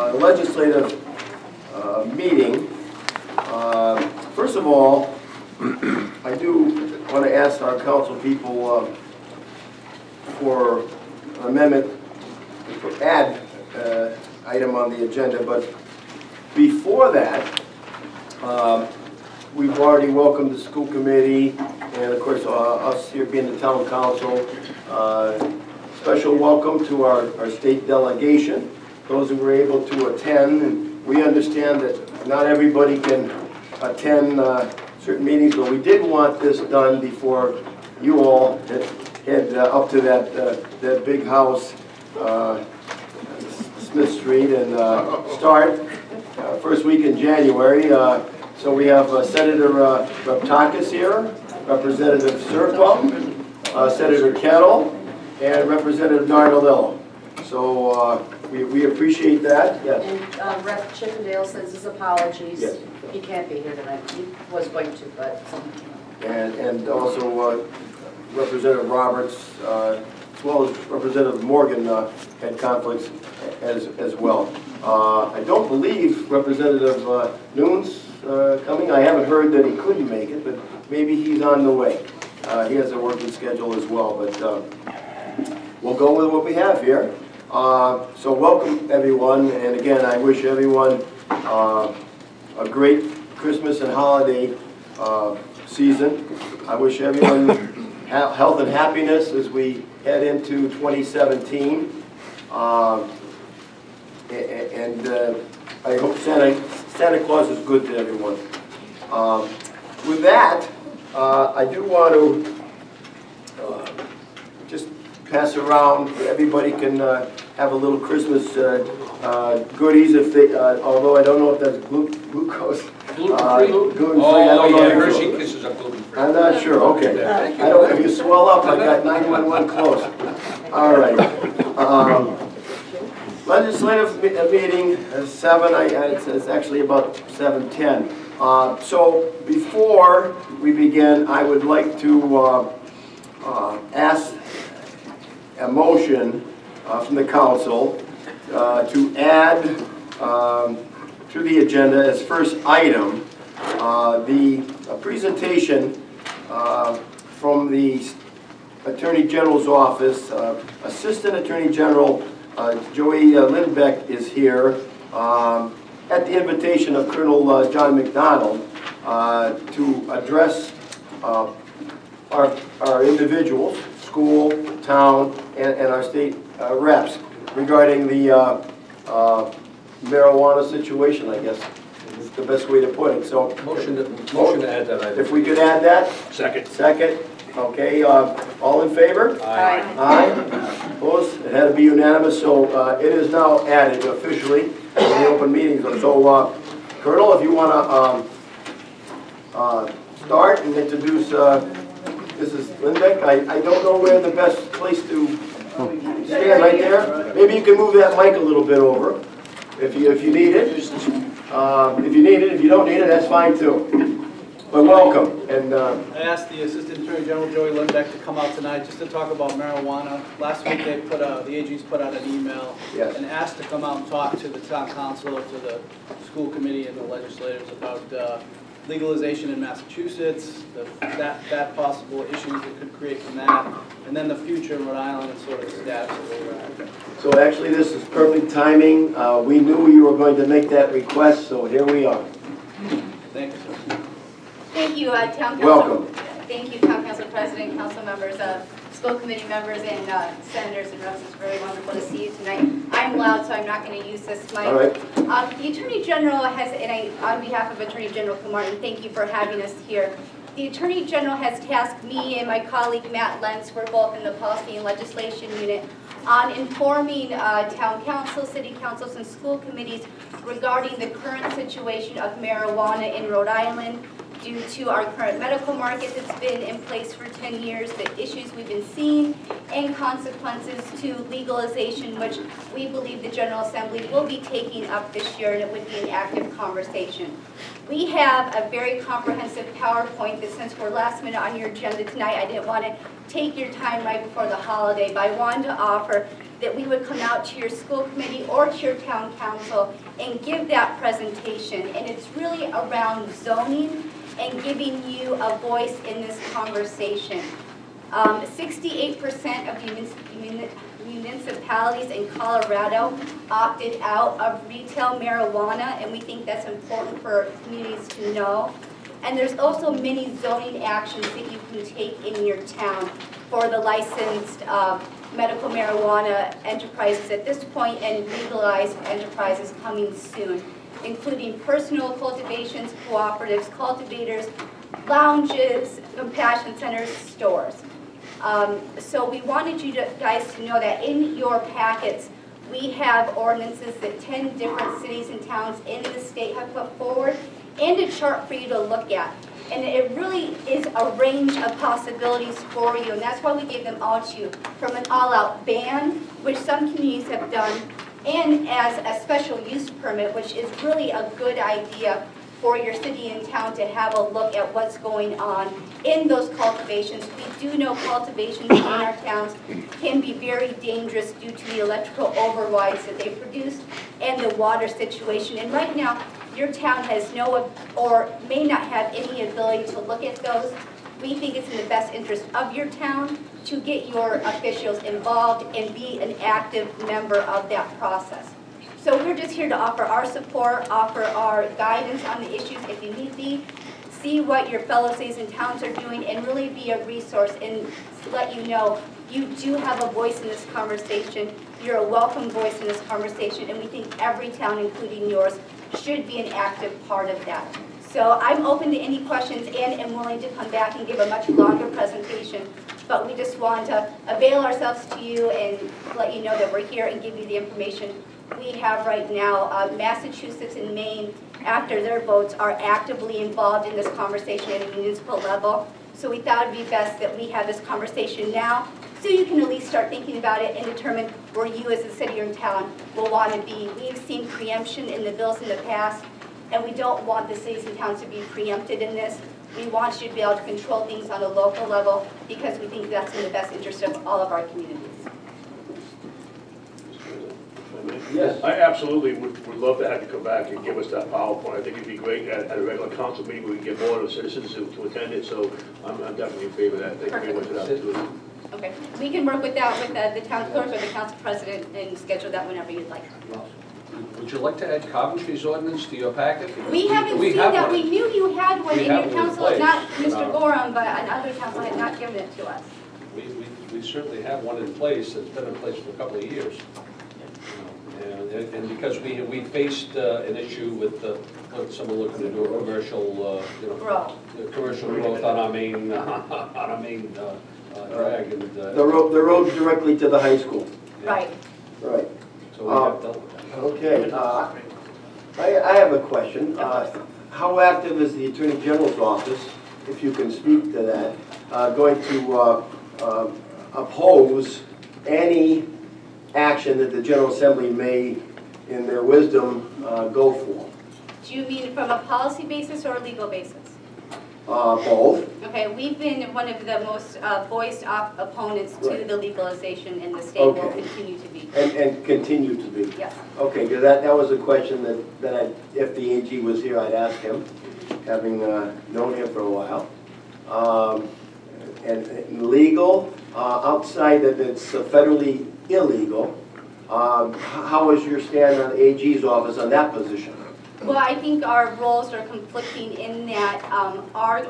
legislative meeting. First of all, I do want to ask our council people for an amendment to add item on the agenda, but before that, we've already welcomed the school committee and of course us here being the town council. Special welcome to our state delegation, those who were able to attend. And we understand that not everybody can attend certain meetings, but we did want this done before you all head up to that big house, Smith Street, and start first week in January. So we have Senator Reptakis here, Representative Serpa, Senator Kettle, and Representative Nardolillo. So we appreciate that. Yes. And Rep. Chippendale sends his apologies. Yes. He can't be here tonight. He was going to, but something came up. And also Representative Roberts, as well as Representative Morgan, had conflicts as well. I don't believe Representative Noon's coming. I haven't heard that he couldn't make it, but maybe he's on the way. He has a working schedule as well, but we'll go with what we have here. So welcome everyone, and again I wish everyone a great Christmas and holiday season. I wish everyone health and happiness as we head into 2017. And I hope Santa Claus is good to everyone. With that, I do want to just pass around. Everybody can have a little Christmas goodies if they. Although I don't know if that's glucose. Gluten-free? Gluten-free. Oh, yeah, Hershey Kisses are gluten-free. I'm not sure. Okay. I don't. If you swell up, I got 911 close. All right. Legislative meeting at 7. It's actually about 7:10. So before we begin, I would like to ask a motion from the council to add to the agenda as first item the presentation from the Attorney General's office. Assistant Attorney General Joey Lindbeck is here at the invitation of Colonel John McDonald to address our individuals, school, town, and our state reps regarding the marijuana situation, I guess is the best way to put it. So Motion to add that item. if we could add that. Second. Second. Okay, all in favor? Aye. Aye. Opposed? It had to be unanimous, so it is now added officially in the open meetings. So, Colonel, if you want to start and introduce Mrs. Lindbeck. I don't know where the best place to stand, right there. Maybe you can move that mic a little bit over if you need it. If you need it, if you don't need it, that's fine too. But welcome. And I asked the Assistant Attorney General Joey Lindbeck to come out tonight just to talk about marijuana. Last week they the AG's put out an email and asked to come out and talk to the town council, to the school committee and the legislators about legalization in Massachusetts, that possible issues it could create from that, and then the future in Rhode Island and sort of the status of where we're at. So actually this is perfect timing. We knew you were going to make that request, so here we are. Thank you, sir. Thank you, Town Council. Welcome. Thank you, Town Council President, Council members, school committee members, and senators and reps. It's very wonderful to see you tonight. I'm loud, so I'm not going to use this mic. All right. The Attorney General has, and on behalf of Attorney General Martin, thank you for having us here. The Attorney General has tasked me and my colleague Matt Lentz, we're both in the Policy and Legislation Unit, on informing Town Council, City Councils, and school committees regarding the current situation of marijuana in Rhode Island. Due to our current medical market that's been in place for 10 years, the issues we've been seeing, and consequences to legalization, which we believe the General Assembly will be taking up this year, and it would be an active conversation. We have a very comprehensive PowerPoint that, since we're last minute on your agenda tonight, I didn't want to take your time right before the holiday, but I wanted to offer that we would come out to your school committee or to your town council and give that presentation. And it's really around zoning and giving you a voice in this conversation. 68% of municipalities in Colorado opted out of retail marijuana, and we think that's important for communities to know. And there's also many zoning actions that you can take in your town for the licensed medical marijuana enterprises at this point and legalized enterprises coming soon, including personal cultivations, cooperatives, cultivators, lounges, compassion centers, stores. So we wanted you guys to know that in your packets, we have ordinances that 10 different cities and towns in the state have put forward and a chart for you to look at. And it really is a range of possibilities for you, and that's why we gave them all to you. From an all-out ban, which some communities have done, and as a special use permit, which is really a good idea for your city and town to have a look at what's going on in those cultivations. We do know cultivations in our towns can be very dangerous due to the electrical overrides that they produce and the water situation. And right now, your town has no or may not have any ability to look at those. We think it's in the best interest of your town to get your officials involved and be an active member of that process. So we're just here to offer our support, offer our guidance on the issues if you need be, see what your fellow cities and towns are doing, and really be a resource and let you know you do have a voice in this conversation. You're a welcome voice in this conversation, and we think every town, including yours, should be an active part of that. So I'm open to any questions and am willing to come back and give a much longer presentation. But we just want to avail ourselves to you and let you know that we're here and give you the information we have right now. Massachusetts and Maine, after their votes, are actively involved in this conversation at a municipal level. So we thought it would be best that we have this conversation now so you can at least start thinking about it and determine where you as a city or town will want to be. We've seen preemption in the bills in the past, and we don't want the cities and towns to be preempted in this. We want you to be able to control things on a local level because we think that's in the best interest of all of our communities. Yes. I absolutely would love to have you come back and give us that PowerPoint. I think it'd be great at a regular council meeting where we can get more of the citizens to attend it, so I'm definitely in favor of that. Thank you very much for that opportunity. Okay, we can work with that with the town clerk or the council president and schedule that whenever you'd like. Would you like to add Coventry's ordinance to your packet? We haven't seen that. We knew you had one in your council, not place. Mr. Gorham, but another council had not given it to us. We certainly have one in place that's been in place for a couple of years. And because we faced an issue with someone looking to do a commercial, commercial growth on our main drag. And, the road directly to the high school. Yeah. Right. Right. So we have dealt with that. Okay. I have a question. How active is the Attorney General's office, if you can speak to that, going to oppose any action that the General Assembly may, in their wisdom, go for? Do you mean from a policy basis or a legal basis? Both. Okay, we've been one of the most voiced opponents to the legalization in the state. Okay. Will continue to be. And continue to be. Yes. Okay, because that was a question that if the AG was here, I'd ask him, having known him for a while. And legal, outside that it's federally illegal, how is your stand on the AG's office on that position? Well, I think our roles are conflicting in that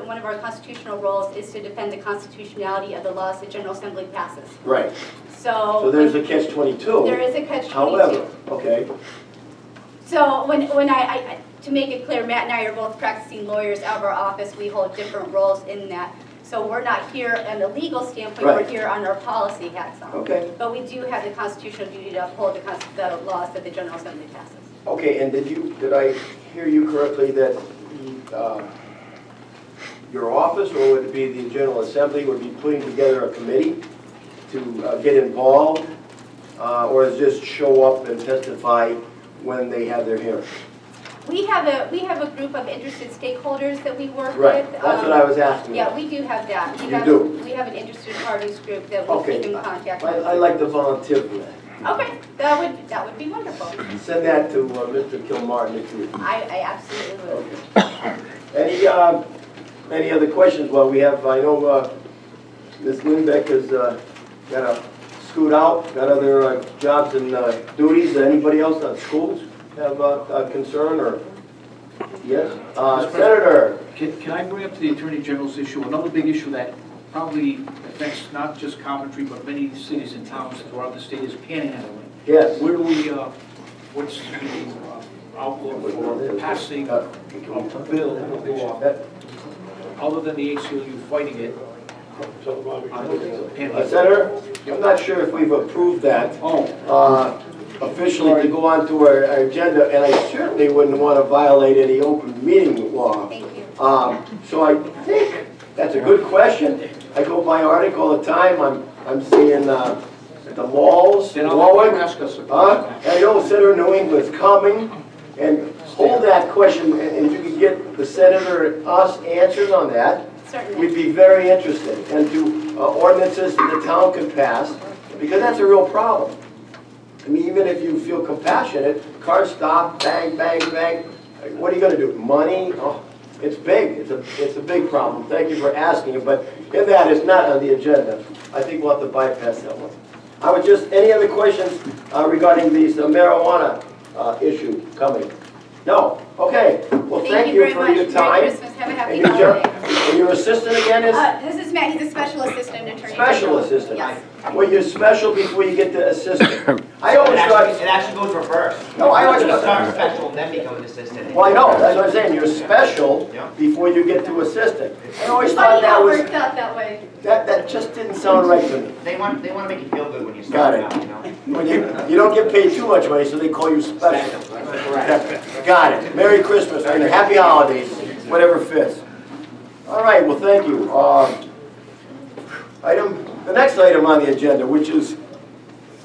one of our constitutional roles is to defend the constitutionality of the laws the General Assembly passes. Right. So there's a catch-22. There is a catch-22. However, okay. So when I to make it clear, Matt and I are both practicing lawyers out of our office. We hold different roles in that. So we're not here on the legal standpoint, Right. We're here on our policy hats on. Okay. But we do have the constitutional duty to uphold the laws that the General Assembly passes. Okay, and did I hear you correctly that your office, or would it be the General Assembly, would be putting together a committee to get involved, or is just show up and testify when they have their hearing? We have a group of interested stakeholders that we work Right, with. that's what I was asking. Yeah, we do have that. You do? We have an interested parties group that we Okay. keep in contact with. I like to volunteer for that. Okay, that would be wonderful. Send that to Mr. Kilmartin if you. I absolutely will. Okay. Any other questions? Well, we have, I know Ms. Lindbeck has got to scoot out, got other jobs and duties. Anybody else on schools have a concern or? Yes? Senator? Can I bring up to the Attorney General's issue, another big issue that probably affects not just Coventry, but many cities and towns throughout the state is panhandling. Yes. Where do we, what's the outlook for passing a bill or law, other than the ACLU fighting it? Senator, I'm not sure if we've approved that officially to go on to our agenda, and I certainly wouldn't want to violate any open meeting law. Thank you. So I think that's a good question. I go by Arctic all the time. I'm seeing at the malls. Then Warwick. ask us a And I know Senator New England's coming, and hold that question, and if you could get the senator and us answers on that, Certainly. we'd be very interested, and to ordinances that the town could pass, because that's a real problem. I mean, even if you feel compassionate, cars stop, bang, bang, bang. What are you going to do? Money? Oh, it's big. It's a big problem. Thank you for asking it, but if that is not on the agenda, I think we'll have to bypass that one. I would just, any other questions regarding these marijuana issue coming? No? Okay. Well, thank you for your time. Merry Christmas. Have a happy And holiday. your assistant again is? This is Matt. He's a special assistant attorney. Special assistant? Yes. Well, you're special before you get to assistant. I always thought... It actually goes reverse. No, I always You thought... start special and then become an assistant. Well, I know, that's what I'm saying, you're special Yeah. before you get to assistant. I always Funny thought that how it was, worked out that way. that just didn't sound right to me. They want to make you feel good when you Got start it. out, you know? When you don't get paid too much money, so they call you special. Correct. Got it. Merry Christmas and happy holidays, whatever fits. All right, well, thank you. The next item on the agenda, which is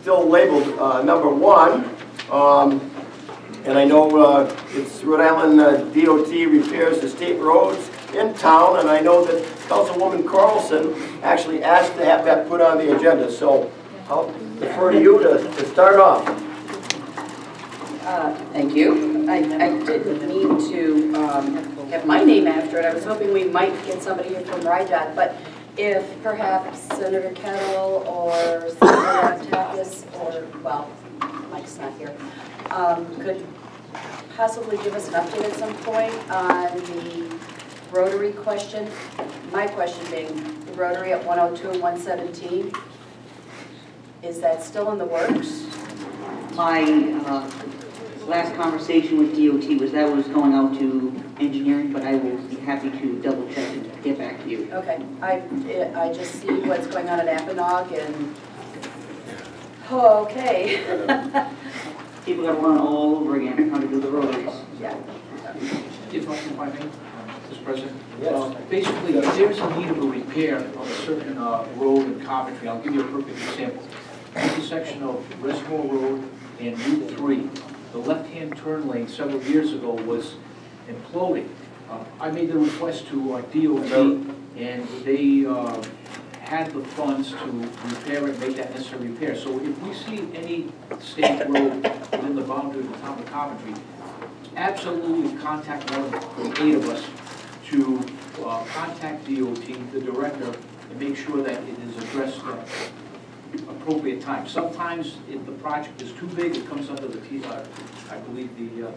still labeled number 1, and I know it's Rhode Island DOT repairs the state roads in town, and I know that Councilwoman Carlson actually asked to have that put on the agenda, so I'll defer to you to start off. Thank you. I didn't mean to have my name after it. I was hoping we might get somebody here from RIDOT, but if perhaps Senator Kettle or Senator Tappas or, well, Mike's not here, could possibly give us an update at some point on the Rotary question. My question being the Rotary at 102 and 117. Is that still in the works? My last conversation with DOT was that was going out to engineering, but I will be happy to double check and get back to you. Okay, I just see what's going on at Apponaug and, oh, okay. People got to learn all over again how to do the rotaries. Yeah. If I may, Mr. President? Yes. Basically, there's a need of a repair on a certain road in Coventry. I'll give you a perfect example. Intersection of Reservoir Road and Route 3. The left-hand turn lane several years ago was imploding. I made the request to DOT, and they had the funds to repair it, make that necessary repair. So if we see any state road within the boundary of the town of Coventry, absolutely contact one of the 8 of us to contact DOT, the director, and make sure that it is addressed at appropriate time. Sometimes if the project is too big, it comes under the, I believe, the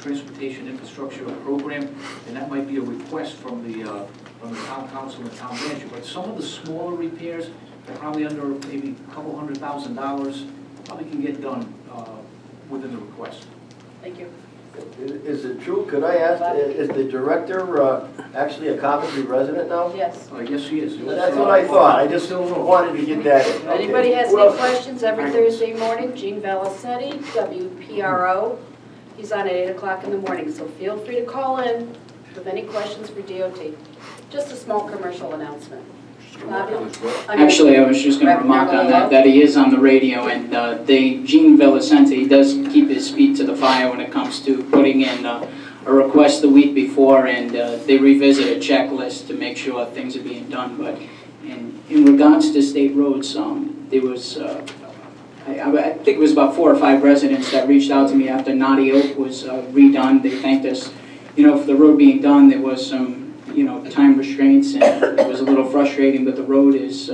Transportation Infrastructure Program, and that might be a request from the town council and the town manager. But some of the smaller repairs, probably under maybe a couple $100,000, probably can get done within the request. Thank you. Is it true, could I ask, is the director actually a Coventry resident now? Yes. Yes, he is. That's what I thought, I just wanted to get that in. If anybody has Well, any questions, every Thursday morning, Gene Valisetti, WPRO. He's on at 8 o'clock in the morning, so feel free to call in with any questions for DOT. Just a small commercial announcement. Actually, I was just going to remark on that he is on the radio, and Gene Villicente does keep his feet to the fire when it comes to putting in a request the week before, and they revisit a checklist to make sure things are being done. But in regards to state roads, there was, I think it was about 4 or 5 residents that reached out to me after Naughty Oak was redone. They thanked us, for the road being done. There was some, time restraints, and it was a little frustrating, but the road is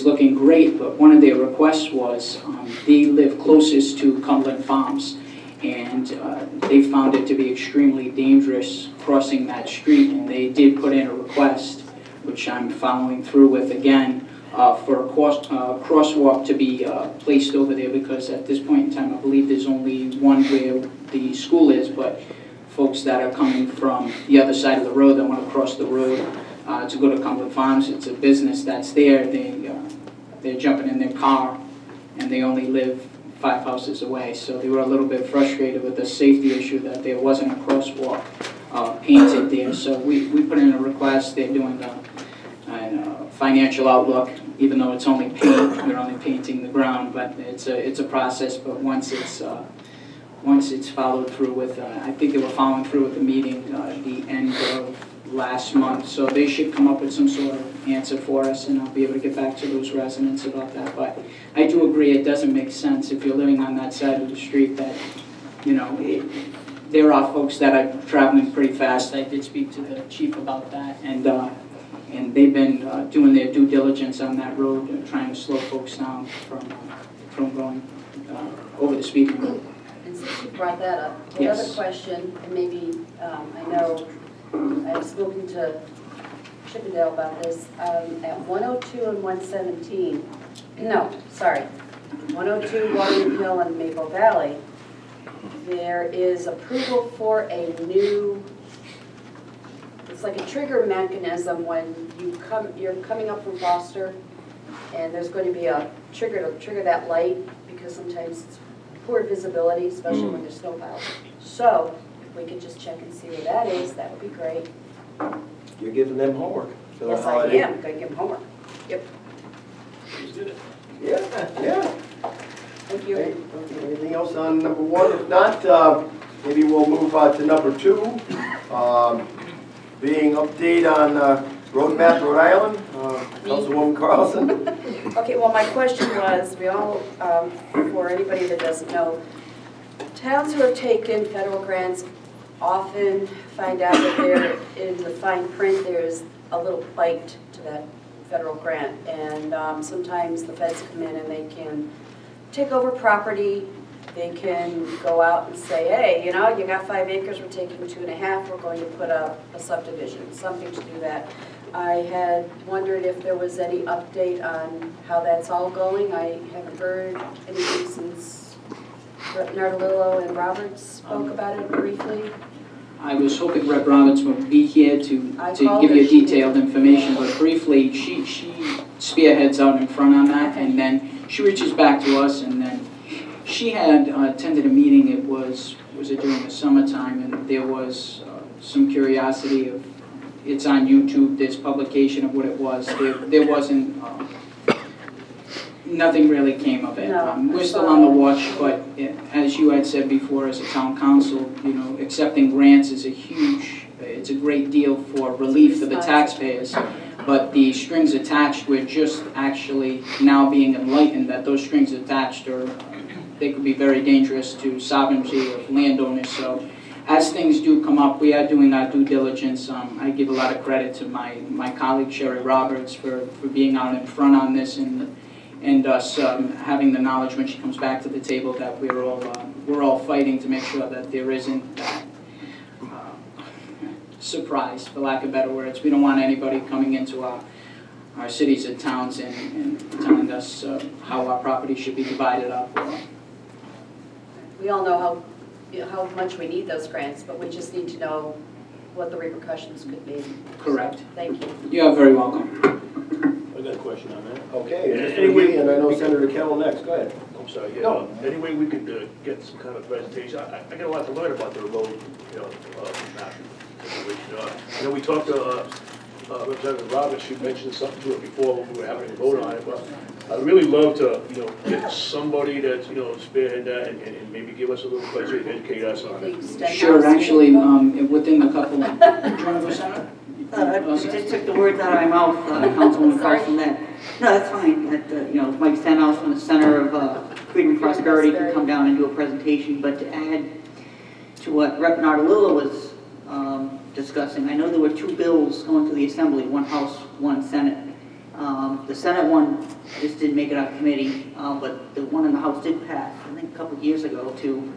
looking great. But one of their requests was they live closest to Cumberland Farms, and they found it to be extremely dangerous crossing that street, and they did put in a request, which I'm following through with again, for a crosswalk to be placed over there, because at this point in time I believe there's only one where the school is, but folks that are coming from the other side of the road that want to cross the road to go to Cumberland Farms, it's a business that's there, they're jumping in their car and they only live 5 houses away, so they were a little bit frustrated with the safety issue that there wasn't a crosswalk painted there. So we put in a request. They're doing a financial outlook, even though it's only paint, we're only painting the ground, but it's a process. But once it's followed through with, I think they were following through with the meeting the end of last month, so they should come up with some sort of answer for us, and I'll be able to get back to those residents about that. But I do agree it doesn't make sense if you're living on that side of the street that, there are folks that are traveling pretty fast. I did speak to the chief about that, and they've been doing their due diligence on that road and trying to slow folks down from going over the speed limit. And since you brought that up, Yes. another question, and maybe I know I've spoken to Chippendale about this, at 102 and 117, no, sorry, 102 Waterloo Hill and Maple Valley, there is approval for a new, it's like a trigger mechanism when you're coming up from Foster, and there's going to be a trigger to trigger that light, because sometimes it's poor visibility, especially when there's snowplows. So if we could just check and see where that is, that would be great. You're giving them homework for the Yes, I holiday. am. Going to give them homework. Yep. Yeah. Thank you. Okay, anything else on number 1? If not, maybe we'll move to number 2. Being update on Road Map Rhode Island, Councilwoman Carlson. Okay, well, my question was, we all, for anybody that doesn't know, towns who have taken federal grants often find out that they're, in the fine print, there's a little bite to that federal grant. And sometimes the feds come in and they can take over property. They can go out and say, hey, you got 5 acres, we're taking 2.5, we're going to put up a subdivision, something to do that. I had wondered if there was any update on how that's all going. I haven't heard anything since Nardolillo and Roberts spoke about it briefly. I was hoping Rep. Roberts would be here to give you detailed information, but briefly, she spearheads out in front on that, and then she reaches back to us, and then she had attended a meeting. It was it during the summertime, and there was some curiosity of, it's on YouTube, there's publication of what it was. There wasn't, nothing really came of it. No, we're still on the watch, but as you had said before, as a town council, accepting grants is it's a great deal for relief for the taxpayers. But the strings attached, we're just actually now being enlightened that those strings attached they could be very dangerous to sovereignty of landowners. So as things do come up, we are doing our due diligence. I give a lot of credit to my colleague Sherry Roberts for being out in front on this, and us having the knowledge when she comes back to the table that we're all fighting to make sure that there isn't that surprise, for lack of better words. We don't want anybody coming into our cities and towns and telling us how our property should be divided up. We all know how much we need those grants, but we just need to know what the repercussions could be. Correct. So, thank you. You are very welcome. I got a question on that. Okay, anyway, and I know Senator Kettle next. Go ahead. I'm sorry, yeah. No. Any way we could get some kind of presentation? I got a lot to learn about the road, map. I know we talked to Representative Roberts. She mentioned something to it before when we were having a vote on it, but I'd really love to, get somebody that's, spearhead that and maybe give us a little pleasure, educate us on it. Sure, actually, within a couple of, Senator? Just took the words out of my mouth, Councilwoman Carlson, that, no, that's fine, that, Mike Stenhouse from the Center of Freedom and Prosperity can come down and do a presentation, but to add to what Rep. Nardalillo was discussing, I know there were 2 bills going to the Assembly, 1 House, 1 Senate. The Senate one just didn't make it out of committee, but the one in the House did pass, I think a couple of years ago, to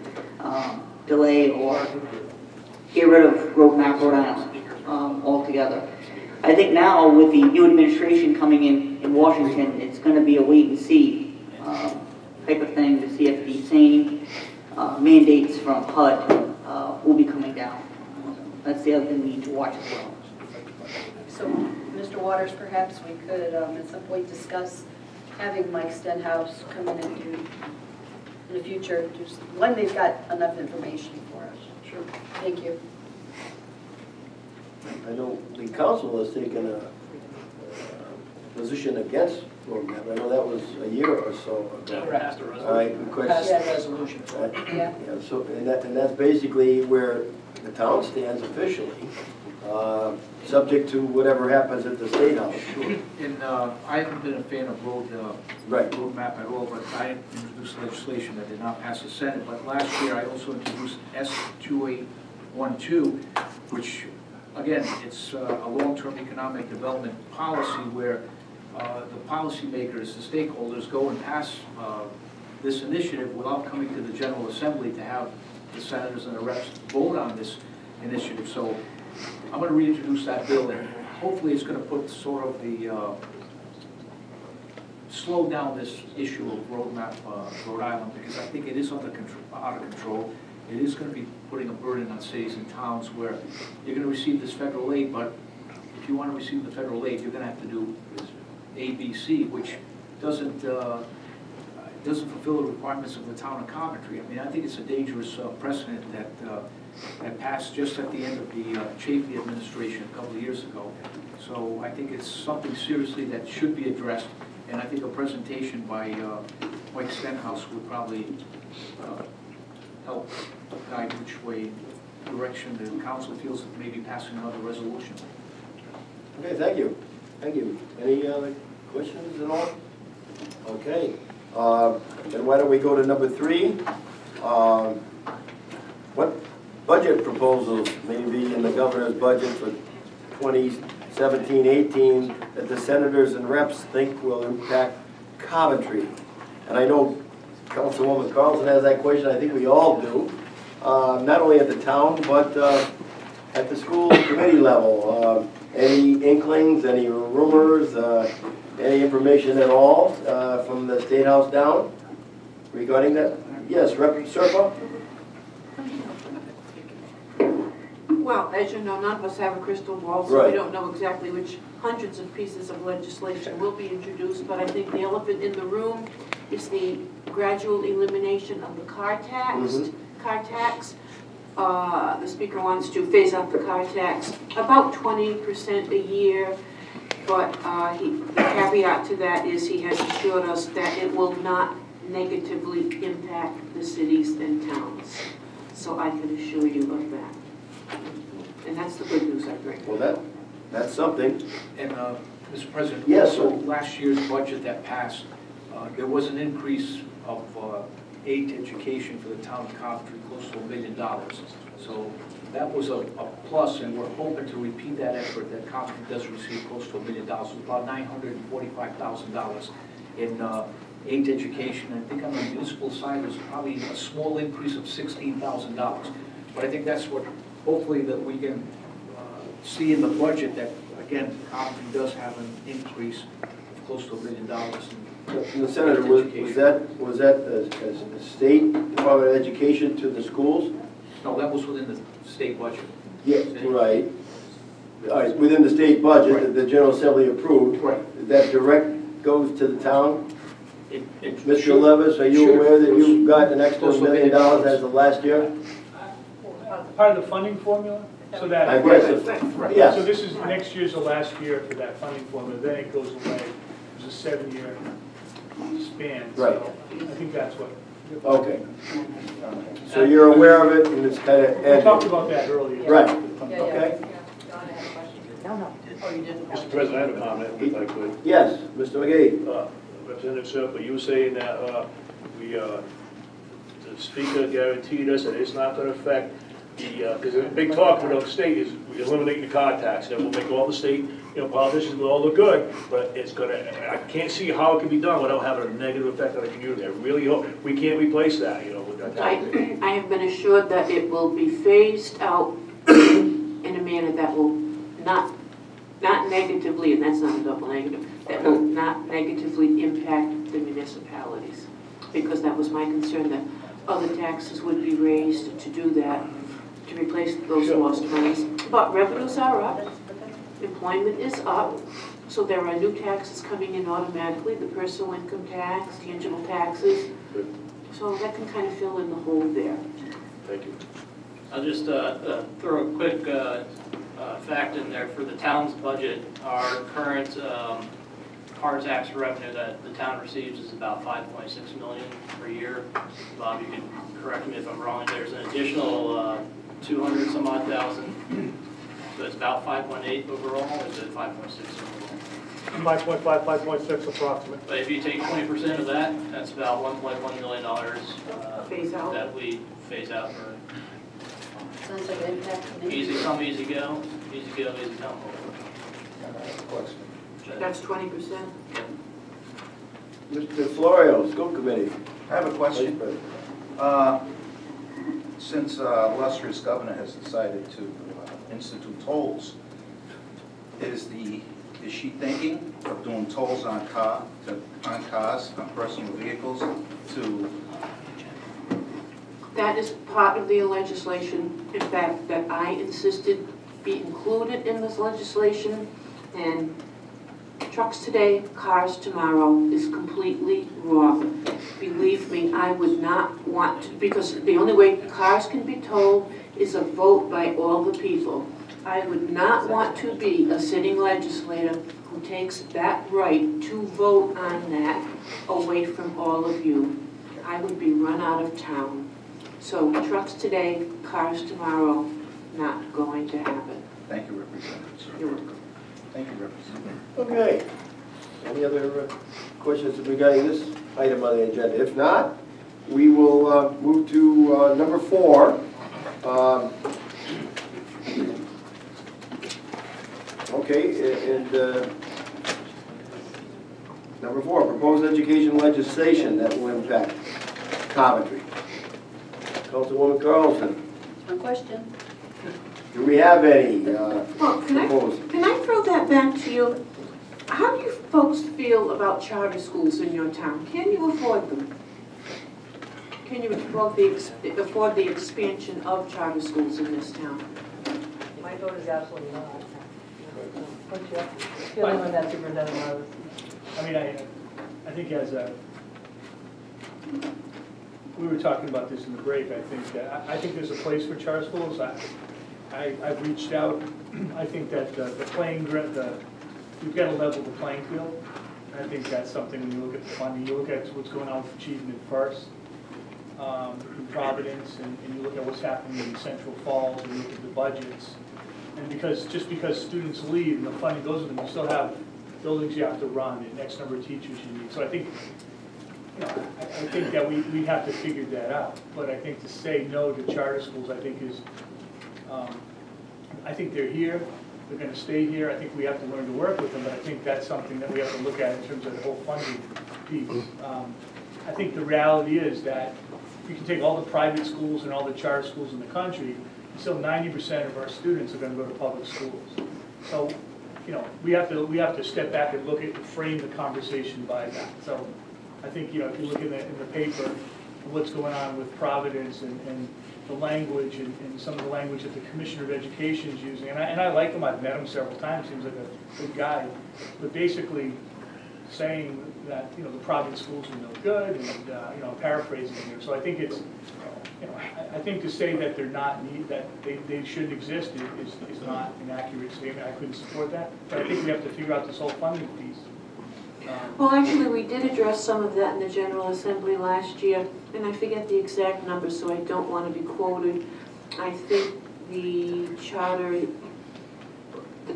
delay or get rid of Road Map Rhode Island altogether. I think now with the new administration coming in Washington, it's going to be a wait and see type of thing to see if the same mandates from HUD will be coming down. That's the other thing we need to watch as well. So, Mr. Waters, perhaps we could at some point discuss having Mike Stenhouse come in and do, in the future, just when they've got enough information for us. Sure. Thank you. I know the council has taken a position against road map. I know that was a year or so ago. Correct. All right, Pass that resolution. Yeah. Yeah, so, and that's basically where the town stands officially, subject to whatever happens at the State House. And I haven't been a fan of road map at all, but I introduced legislation that did not pass the Senate. But last year, I also introduced S2812, which, again, it's a long-term economic development policy where the policymakers, the stakeholders, go and pass this initiative without coming to the General Assembly to have the senators and the reps vote on this initiative. So I'm going to reintroduce that bill, and hopefully it's going to put sort of the slow down this issue of roadmap Rhode Island, because I think it is out of control. It is going to be putting a burden on cities and towns where you're going to receive this federal aid, but if you want to receive the federal aid, you're going to have to do A, B, C, which doesn't fulfill the requirements of the town of Coventry. I mean, I think it's a dangerous precedent that passed just at the end of the Chafee administration a couple of years ago. So I think it's something seriously that should be addressed, and I think a presentation by Mike Stenhouse would probably help guide which way direction the council feels that maybe passing another resolution. Okay, thank you. Thank you. Any other questions at all? Okay. Then why don't we go to number 3? What budget proposals may be in the governor's budget for 2017-18 that the senators and reps think will impact Coventry? And I know Councilwoman Carlson has that question. I think we all do. Not only at the town, but at the school committee level. Any inklings, any rumors, any information at all from the State House down regarding that? Yes, Rep. Serpa? Well, as you know, none of us have a crystal ball, so Right. we don't know exactly which hundreds of pieces of legislation will be introduced, but I think the elephant in the room is the gradual elimination of the car tax. The Speaker wants to phase out the car tax about 20% a year, but the caveat to that is he has assured us that it will not negatively impact the cities and towns. So I can assure you of that. And that's the good news I bring. Well, that's something. And Mr. President, yes, also last year's budget that passed, there was an increase of aid to education for the town of Coventry, close to $1 million. So that was a plus, and we're hoping to repeat that effort that Coventry does receive close to $1 million. It's about $945,000 in aid to education. I think on the municipal side, there's probably a small increase of $16,000. But I think that's what, hopefully, that we can see in the budget that, again, Coventry does have an increase of close to $1 million. The Senator, was that a state Department of Education to the schools? No, that was within the state budget. Yes, right. All right, within the state budget Right. that the General Assembly approved. Right. That direct goes to the town? Mr. should- Levis, are you should. aware that you got an extra Close to $1 million as of last year? Part of the funding formula, so that. I guess, yes. So this is, next year's the last year for that funding formula, then it goes away. It's a 7-year span. Right. So I think that's what. Okay. So you're aware of it, and it's kind of. We talked about that earlier. Right. Yeah, Okay. Oh, you didn't? Mr. President, I have a comment, if I could. Yes, Mr. McGee. Representative Serpa, you were saying that the speaker guaranteed us that it's not going to affect the, because the big talk with the state is we eliminate the car tax, and we'll make all the state, politicians will all look good, but it's going to, I can't see how it can be done without having a negative effect on the community. I really hope, we can't replace that, with that. I have been assured that it will be phased out in a manner that will not negatively, and that's not a double negative, that will not negatively impact the municipalities. Because that was my concern, that other taxes would be raised to do that, to replace those lost monies. But revenues are up, employment is up, so there are new taxes coming in automatically, the personal income tax, tangible taxes. So that can kind of fill in the hole there. Thank you. I'll just throw a quick fact in there for the town's budget. Our current car tax revenue that the town receives is about $5.6 million per year. Bob, you can correct me if I'm wrong. There's an additional 200 some odd thousand, so it's about 5.8 overall. Or is it 5.6 overall? 5.5, 5.6 approximate. But if you take 20% of that, that's about $1.1 million Phase out. that we phase out for Sounds like an impact to me. easy come, easy go, easy come. That's 20%. Mr. Florio, School Committee. I have a question. Since illustrious governor has decided to institute tolls, is she thinking of doing tolls on cars, on personal vehicles, to? That is part of the legislation, in fact, that I insisted be included in this legislation, and trucks today, cars tomorrow is completely wrong. Believe me, I would not want to, because the only way cars can be tolled is a vote by all the people. I would not want to be a sitting legislator who takes that right to vote on that away from all of you. I would be run out of town. So trucks today, cars tomorrow, not going to happen. Thank you, Representative. You're welcome. Thank you, Representative. Okay. Any other questions regarding this item on the agenda? If not, we will move to number 4. Okay, and number 4, proposed education legislation that will impact Coventry. Councilwoman Carlson, One question. do we have any Well, proposed? can I throw that back to you? How do you folks feel about charter schools in your town? Can you afford them? Can you afford the expansion of charter schools in this town? My vote is absolutely not. What's your feeling on that, Superintendent Marvis? I mean, I think as a, we were talking about this in the break, I think there's a place for charter schools. I've reached out. I think that the playing, you've got to level the playing field. I think that's something when you look at the funding, you look at what's going on with Achievement First in Providence, and you look at what's happening in Central Falls, and you look at the budgets. And just because students leave and the funding goes with them, you still have buildings you have to run and X number of teachers you need. So I think, I think that we have to figure that out. But I think to say no to charter schools, I think is, I think they're here, they're going to stay here. I think we have to learn to work with them, but I think that's something that we have to look at in terms of the whole funding piece. I think the reality is that you can take all the private schools and all the charter schools in the country, and still 90% of our students are going to go to public schools. So, we have to step back and look at, frame the conversation by that. So I think, if you look in the paper, what's going on with Providence and the language and some of the language that the Commissioner of Education is using, and I like him, I've met him several times, seems like a good guy, but basically saying that, the Providence schools are no good, and, paraphrasing here. So I think it's, I think to say that they're not that they shouldn't exist is not an accurate statement. I couldn't support that, but I think we have to figure out this whole funding piece. Well, actually, we did address some of that in the General Assembly last year, and I forget the exact number, so I don't want to be quoted. I think the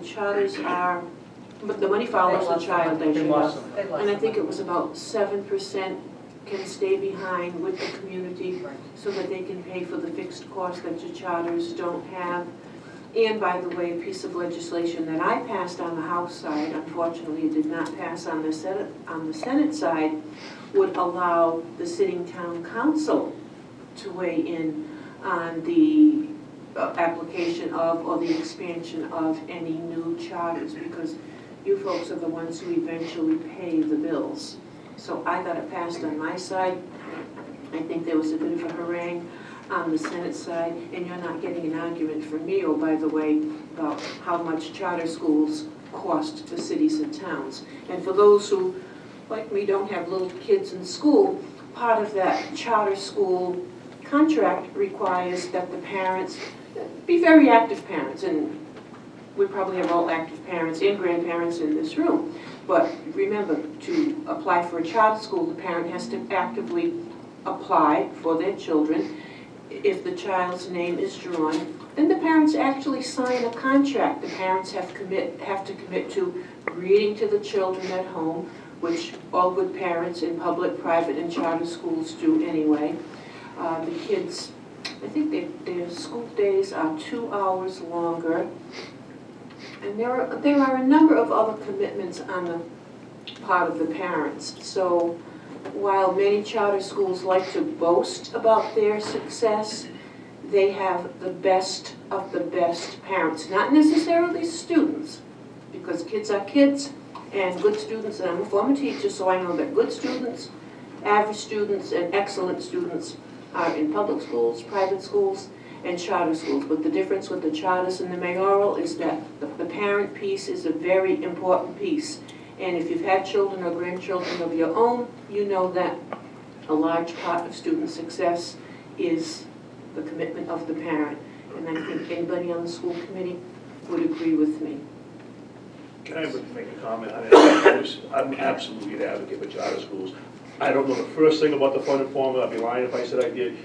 the charters are, but the money follows the child, they should have. And I think it was about 7% can stay behind with the community so that they can pay for the fixed costs that the charters don't have. And by the way, a piece of legislation that I passed on the House side, unfortunately it did not pass on the Senate side, would allow the sitting town council to weigh in on the application of or the expansion of any new charters, because you folks are the ones who eventually pay the bills. So I got it passed on my side. I think there was a bit of a harangue on the Senate side, and you're not getting an argument from me, oh, by the way, about how much charter schools cost the cities and towns. And for those who, like me, don't have little kids in school, part of that charter school contract requires that the parents be very active parents, and we probably have all active parents and grandparents in this room. But remember, to apply for a charter school, the parent has to actively apply for their children. If the child's name is drawn, then the parents actually sign a contract. The parents have to commit to reading to the children at home, which all good parents in public, private, and charter schools do anyway. The kids, I think their school days are 2 hours longer. And there are a number of other commitments on the part of the parents. So while many charter schools like to boast about their success, they have the best of the best parents, not necessarily students, because kids are kids, and good students, and I'm a former teacher, so I know that good students, average students, and excellent students are in public schools, private schools, and charter schools. But the difference with the charters and the mayoral is that the parent piece is a very important piece. And if you've had children or grandchildren of your own, you know that a large part of student success is the commitment of the parent. And I think anybody on the school committee would agree with me. Can I make a comment on it? I'm absolutely an advocate for charter schools. I don't know the first thing about the funding formula. I'd be lying if I said I did.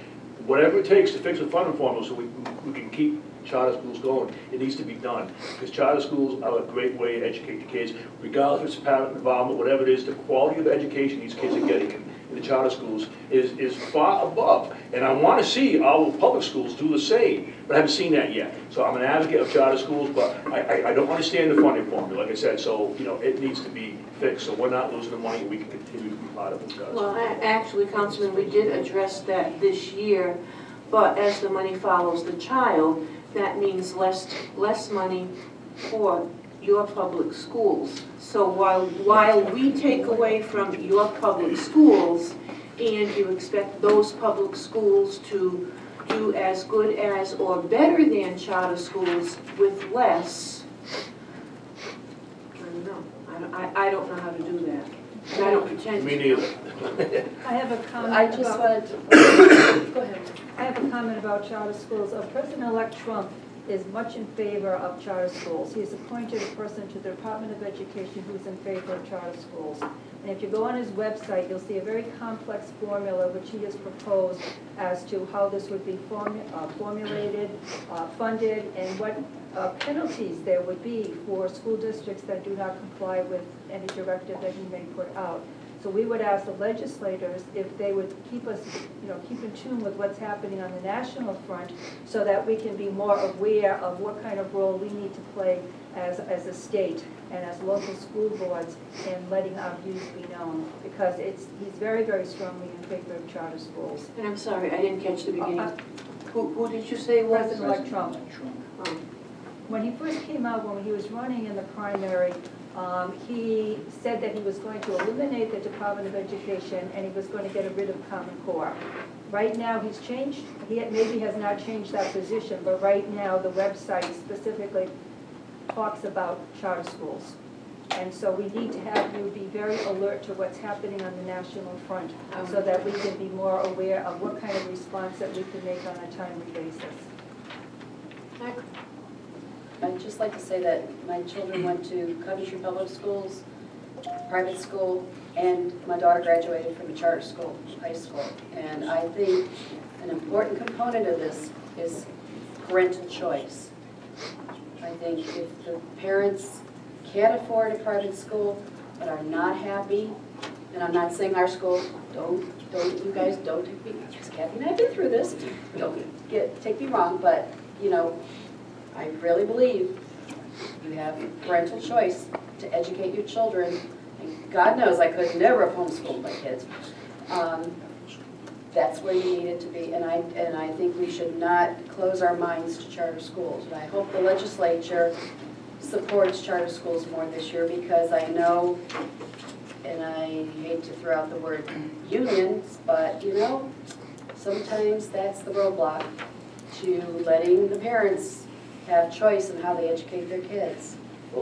Whatever it takes to fix the funding formula so we can keep charter schools going, it needs to be done. Because charter schools are a great way to educate the kids, regardless if it's parent involvement, whatever it is. The quality of education these kids are getting in the charter schools is far above. And I want to see our public schools do the same, but I haven't seen that yet. So I'm an advocate of charter schools, but I don't understand the funding formula, like I said. So, you know, it needs to be fixed, so we're not losing the money, and we can continue to be part of the charter schools. Well, actually, Councilman, we did address that this year, but as the money follows the child, that means less money for your public schools. So while we take away from your public schools, and you expect those public schools to do as good as or better than charter schools with less, I don't know. I don't know how to do that. And I don't pretend Me to. neither. I have a comment I just about, wanted to, go ahead. I have a comment about charter schools. President-elect Trump is much in favor of charter schools. He has appointed a person to the Department of Education who's in favor of charter schools. And if you go on his website, you'll see a very complex formula which he has proposed as to how this would be formulated, funded, and what penalties there would be for school districts that do not comply with any directive that he may put out. So we would ask the legislators if they would keep us, keep in tune with what's happening on the national front so that we can be more aware of what kind of role we need to play as a state and as local school boards in letting our views be known, because he's very, very strongly in favor of charter schools. And I'm sorry, I didn't catch the beginning. Who did you say was? President-elect Trump. When he first came out, when he was running in the primary, he said that he was going to eliminate the Department of Education and he was going to get rid of Common Core. Right now he's changed, he maybe has not changed that position, but right now the website specifically talks about charter schools. And so we need to have you be very alert to what's happening on the national front so that we can be more aware of what kind of response that we can make on a timely basis. I'd just like to say that my children went to Coventry Public Schools, private school, and my daughter graduated from a charter school, high school. And I think an important component of this is parental choice. I think if the parents can't afford a private school but are not happy, and I'm not saying our school, you guys don't take me, because Kathy and I have been through this, take me wrong, but, you know, I really believe you have parental choice to educate your children, and God knows I could never have homeschooled my kids. That's where you need it to be, and I think we should not close our minds to charter schools. And I hope the legislature supports charter schools more this year, because I know, and I hate to throw out the word unions, but you know, sometimes that's the roadblock to letting the parents have choice in how they educate their kids.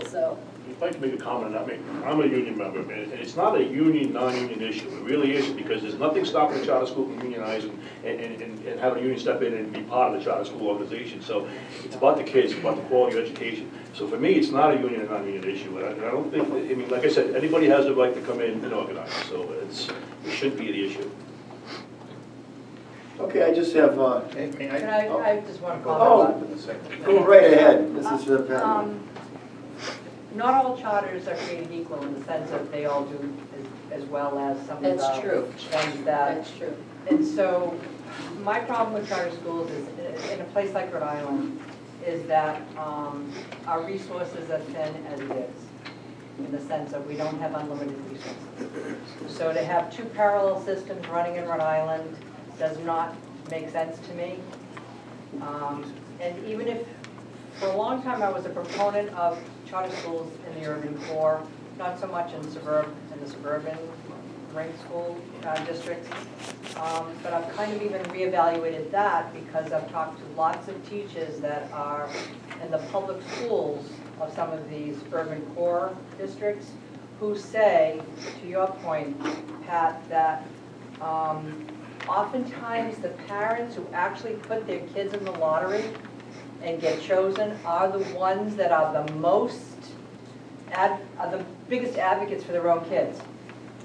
So. I'd like to make a comment on that. I'm a union member, and it's not a union, non-union issue. It really isn't, because there's nothing stopping the charter school from unionizing and having a union step in and be part of the charter school organization. So it's about the kids, it's about the quality of education. So for me, it's not a union and non-union issue. And I don't think, I mean, like I said, anybody has the right to come in and organize. So it shouldn't be the issue. Okay, I just have, I just want to comment. Go right ahead. This is Pat. Not all charters are created equal in the sense that they all do as well as some of the That's true. ones that. That's true. And so my problem with charter schools is, in a place like Rhode Island, is that our resources are thin as it is, in the sense that we don't have unlimited resources. So to have two parallel systems running in Rhode Island does not make sense to me. And even if, for a long time, I was a proponent of charter schools in the urban core, not so much in the suburban ring school districts. But I've kind of even reevaluated that, because I've talked to lots of teachers that are in the public schools of some of these urban core districts who say, to your point, Pat, that oftentimes the parents who actually put their kids in the lottery and get chosen are the ones that are the the biggest advocates for their own kids.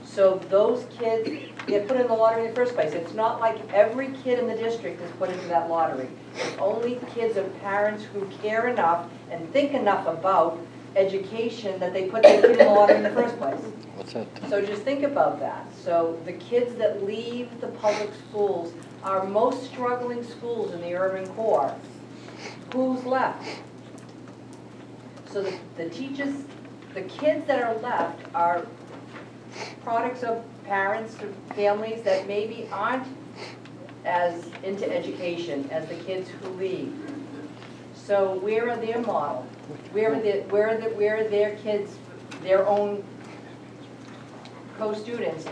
So those kids get put in the lottery in the first place. It's not like every kid in the district is put into that lottery. It's only kids of parents who care enough and think enough about education that they put their kid in the lottery in the first place. What's that? So just think about that. So the kids that leave the public schools are most struggling schools in the urban core. Who's left? So the teachers, the kids that are left are products of parents, of families that maybe aren't as into education as the kids who leave. So where are their models? Where are their kids, their own co-students?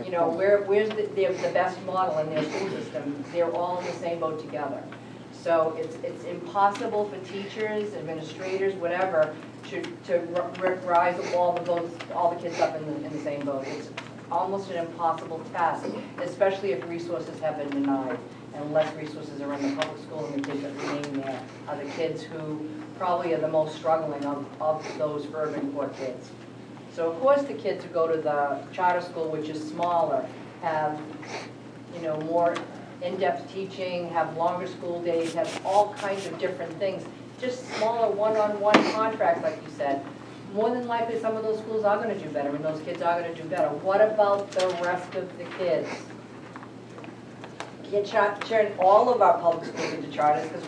You know, where's the best model in their school system? They're all in the same boat together. So it's impossible for teachers, administrators, whatever, to rise all the kids up in the same boat. It's almost an impossible task, especially if resources have been denied and less resources are in the public school, and the kids that remain there are the kids who probably are the most struggling of those urban core kids. So of course the kids who go to the charter school, which is smaller, have, you know, more in-depth teaching, have longer school days, have all kinds of different things, just smaller one-on-one contracts, like you said. More than likely, some of those schools are going to do better, and those kids are going to do better. What about the rest of the kids? You can't turn all of our public schools into charters, because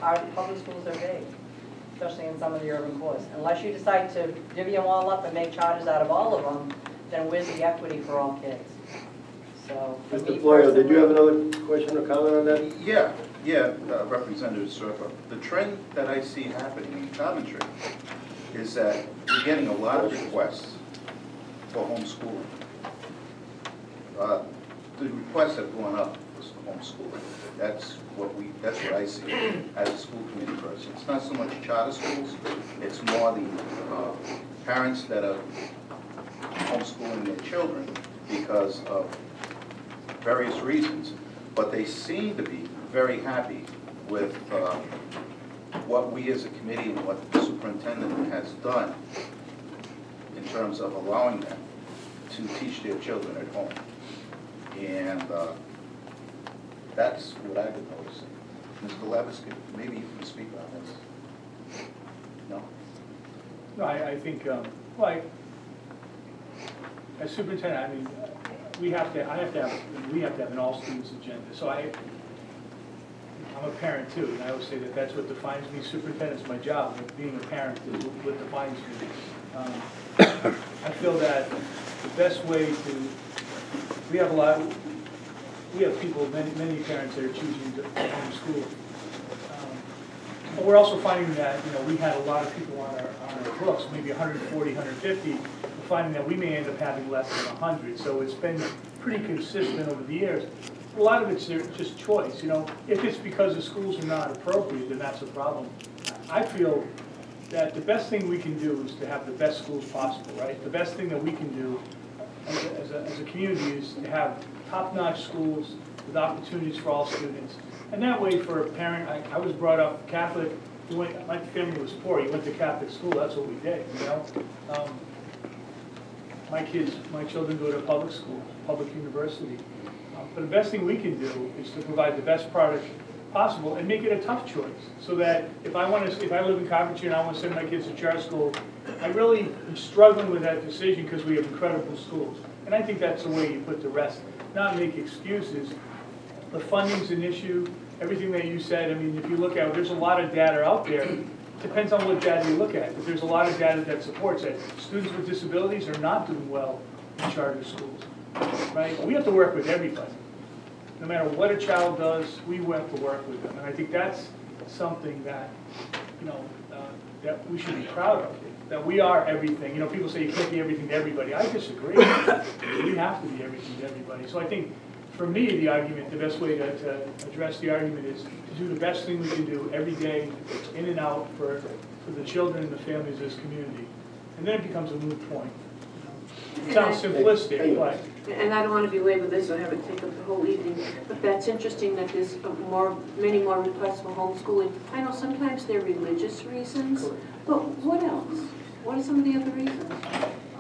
our public schools are big, especially in some of the urban cores. Unless you decide to divvy them all up and make charters out of all of them, then where's the equity for all kids? So, Mr. Florio, did you have another question or comment on that? Yeah, Representative Serpa. The trend that I see happening in Coventry is that we're getting a lot of requests for homeschooling. The requests have gone up for homeschooling. That's what I see as a school committee person. It's not so much charter schools, it's more the parents that are homeschooling their children because of various reasons, but they seem to be very happy with what we as a committee and what the superintendent has done in terms of allowing them to teach their children at home. And that's what I've been noticing. Mr. Levis, maybe you can speak on this. No. No, I think, like, as superintendent, I mean, we have to have an all students agenda. So I'm a parent too, and I always say that that's what defines me. Superintendent's my job, but being a parent is what defines me. I feel that the best way to, we have people, many parents that are choosing to homeschool. But we're also finding that, we had a lot of people on our books, maybe 140, 150. We're finding that we may end up having less than 100. So it's been pretty consistent over the years. A lot of it's just choice, If it's because the schools are not appropriate, then that's a problem. I feel that the best thing we can do is to have the best schools possible, right? The best thing that we can do as a community is to have top-notch schools with opportunities for all students. And that way, for a parent, I was brought up Catholic. My family was poor. You went to Catholic school. That's what we did. My children go to public school, public university. But the best thing we can do is to provide the best product possible and make it a tough choice. So that if I live in Coventry and I want to send my kids to charter school, I really am struggling with that decision because we have incredible schools. And I think that's the way you put the rest. Not make excuses. The funding's an issue. Everything that you said, I mean, if you look at it, there's a lot of data out there. It depends on what data you look at. But there's a lot of data that supports that students with disabilities are not doing well in charter schools, right? We have to work with everybody. No matter what a child does, we have to work with them. And I think that's something that, that we should be proud of. That we are everything. People say you can't be everything to everybody. I disagree. We have to be everything to everybody. So I think, for me, the best way to address the argument is to do the best thing we can do every day, in and out, for the children and the families of this community. And then it becomes a moot point. It sounds simplistic, but... And I don't want to belabor this or have it take up the whole evening, but that's interesting that there's many more requests for homeschooling. I know sometimes they're religious reasons, but what else? What are some of the other reasons?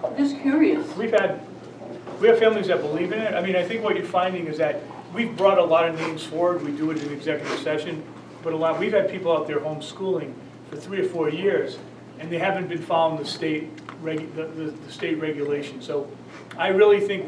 I'm just curious. We have families that believe in it. I mean, I think what you're finding is that we've brought a lot of names forward. We do it in executive session, but we've had people out there homeschooling for 3 or 4 years, and they haven't been following the state regulation. So I really think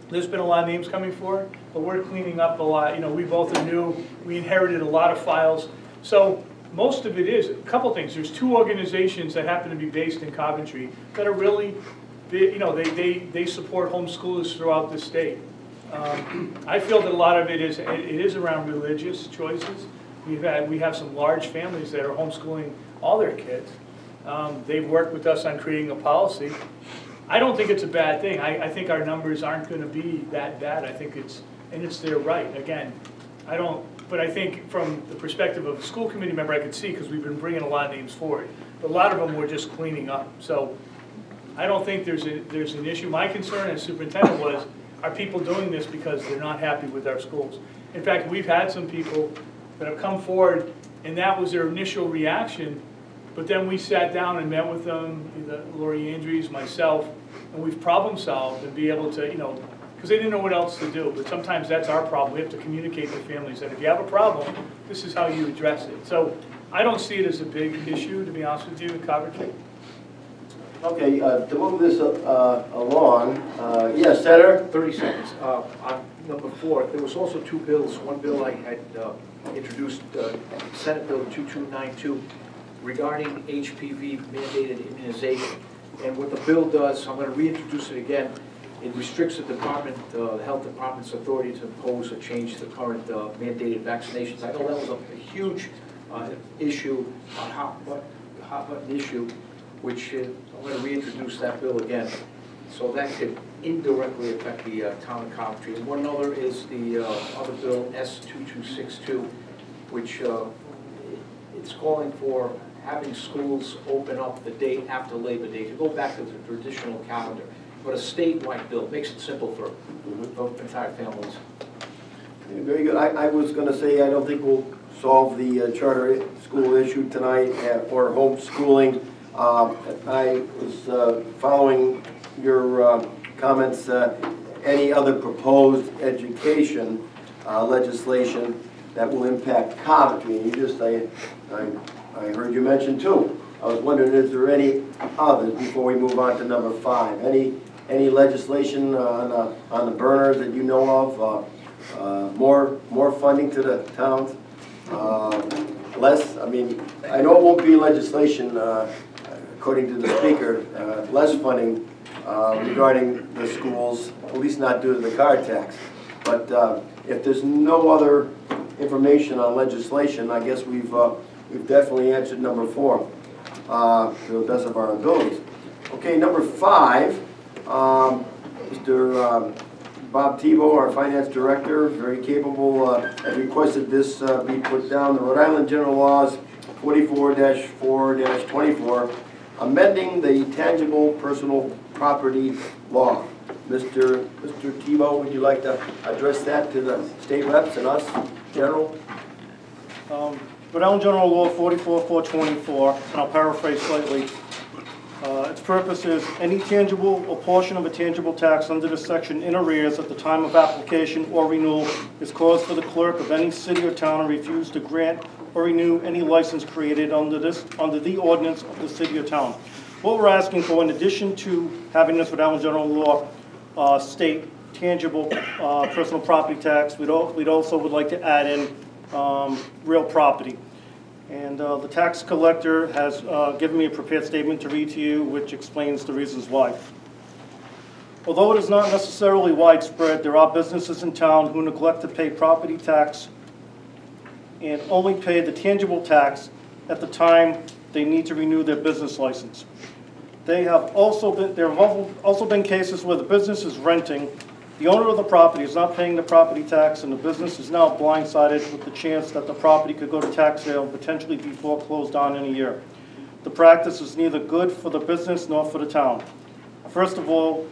there's been a lot of names coming forward, but we're cleaning up a lot. We both are new. We inherited a lot of files. So most of it is a couple things. There's 2 organizations that happen to be based in Coventry that are really, they support homeschoolers throughout the state. I feel that a lot of it is around religious choices. We have some large families that are homeschooling all their kids. They've worked with us on creating a policy. I don't think it's a bad thing. I think our numbers aren't going to be that bad. I think it's their right. Again, but I think from the perspective of a school committee member, I could see, because we've been bringing a lot of names forward. But a lot of them we're just cleaning up. So I don't think there's an issue. My concern as superintendent was, are people doing this because they're not happy with our schools? In fact, we've had some people that have come forward, and that was their initial reaction. But then we sat down and met with them, Lori Andrews, myself, and we've problem solved and be able to, because they didn't know what else to do. But sometimes that's our problem. We have to communicate to families that if you have a problem, this is how you address it. So I don't see it as a big issue, to be honest with you, in Coventry. Okay, to move this along, yes, Senator? 30 seconds. On number 4, there was also 2 bills. One bill I had introduced, Senate Bill 2292, regarding HPV mandated immunization. And what the bill does, I'm going to reintroduce it again, it restricts the health department's authority to impose or change the current mandated vaccinations. I know that was a huge issue, a hot button issue, which I'm going to reintroduce that bill again. So that could indirectly affect the town of Coventry. And one other is the other bill, S2262, which it's calling for having schools open up the day after Labor Day to go back to the traditional calendar. But a statewide bill makes it simple for entire families. Very good. I was going to say I don't think we'll solve the charter school issue tonight or homeschooling. I was following your comments. Any other proposed education legislation that will impact Coventry? And you just say, I heard you mention 2. I was wondering, is there any others before we move on to number 5? Any legislation on the burners that you know of? More funding to the towns? Less? I mean, I know it won't be legislation, according to the speaker, less funding regarding the schools, at least not due to the car tax. But if there's no other information on legislation, I guess we've definitely answered number 4 to the best of our abilities. Okay, number 5, Mr. Bob Tebow, our finance director, very capable, has requested this be put down. The Rhode Island General Laws 44-4-24, amending the tangible personal property law. Mr. Tebow, would you like to address that to the state reps and us, General? Rhode Island General Law 44-4-24, and I'll paraphrase slightly. Its purpose is any tangible or portion of a tangible tax under this section in arrears at the time of application or renewal is cause for the clerk of any city or town to refuse to grant or renew any license created under the ordinance of the city or town. What we're asking for, in addition to having this Rhode Island General Law state tangible personal property tax, we'd also would like to add in real property. And the tax collector has given me a prepared statement to read to you, which explains the reasons why. Although it is not necessarily widespread, there are businesses in town who neglect to pay property tax and only pay the tangible tax at the time they need to renew their business license. There have also been cases where the business is renting, the owner of the property is not paying the property tax, and the business is now blindsided with the chance that the property could go to tax sale and potentially be foreclosed on in a year. The practice is neither good for the business nor for the town. First of all,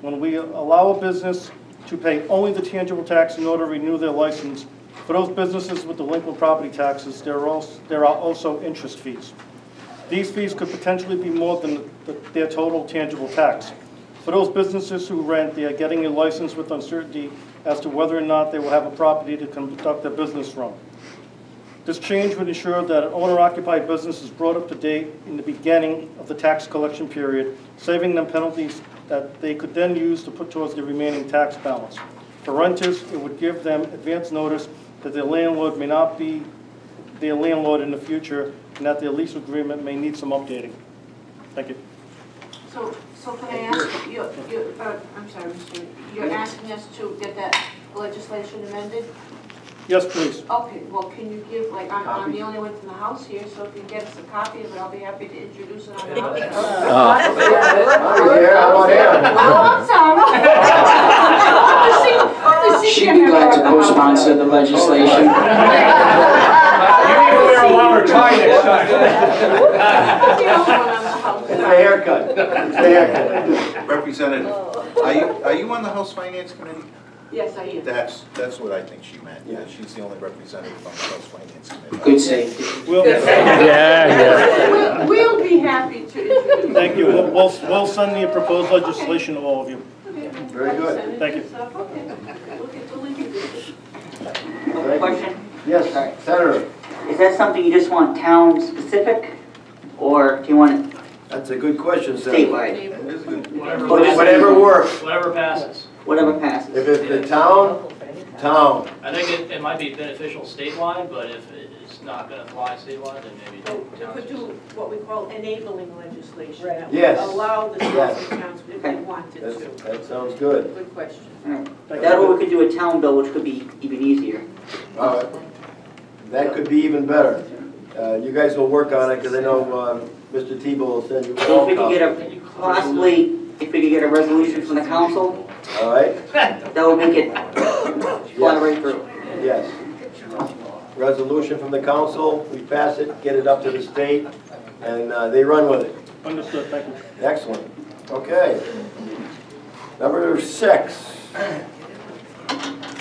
when we allow a business to pay only the tangible tax in order to renew their license, for those businesses with delinquent property taxes, there are also interest fees. These fees could potentially be more than their total tangible tax. For those businesses who rent, they are getting a license with uncertainty as to whether or not they will have a property to conduct their business from. This change would ensure that an owner-occupied business is brought up to date in the beginning of the tax collection period, saving them penalties that they could then use to put towards the remaining tax balance. For renters, it would give them advance notice that their landlord may not be their landlord in the future and that their lease agreement may need some updating. Thank you. So can I ask, I'm sorry, Mr. You're asking us to get that legislation amended? Yes, please. Okay, well, can you give, like, I'm the only one from the House here, so if you get us a copy of it, I'll be happy to introduce it on the House. Oh, she'd be glad to co-sponsor the legislation. You need to wear a longer tie next time. It's a haircut. It's a haircut. Representative, are you on the House Finance Committee? Yes, I am. That's what I think she meant. Yeah, she's the only representative on the House Finance Committee. Good safety. We'll be happy to introduce. Thank you. We'll send the proposed legislation to all of you. Very good. Thank you. Question? Yes, Senator. Is that something you just want town specific, or do you want it That's a good question, Senator. statewide? Whatever works. Whatever passes. Whatever passes. If it's the town. I think it might be beneficial statewide, but if it's not going to fly statewide, then maybe We could do what we call enabling legislation. That would Yes. allow the cities and towns if they wanted to. That sounds good. Good question. That or we could do a town bill, which could be even easier. That could be even better. You guys will work on it, because I know Mr. Tebow will send you So if we could get if we could get a resolution from the council, all right? that would make it fly right through. Yes. Resolution from the council, we pass it, get it up to the state, and they run with it. Understood, thank you. Excellent. Okay. Number 6. All